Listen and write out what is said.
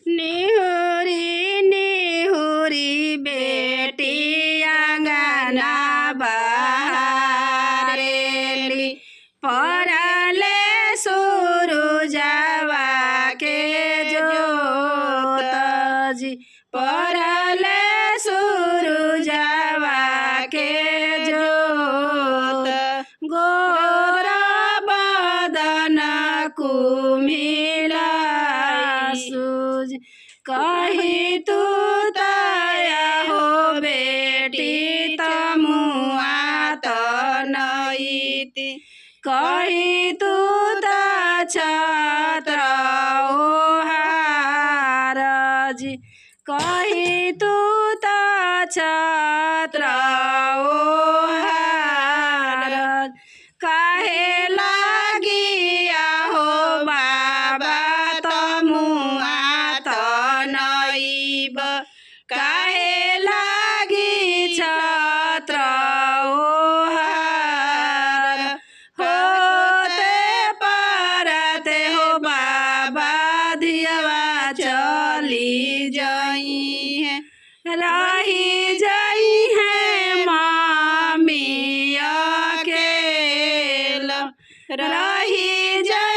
निहुरी निहुरी बेटी आंगना बहारेली परले सूरुजवा के जोत जी परले सूरुजवा के जोत गोर बदन कुमिला सूज कही तू दया हो बेटी तमुआ तनईति कही तू त छत्र ओहार जी कही तू त छत्र ओहार काहे लागिया हो बाबा तमुआ तनईब काहे लागी छत्र ओहार होते परते हो बाबा धियवा चली जाई है रही जाई है मामी अकेला रही जाई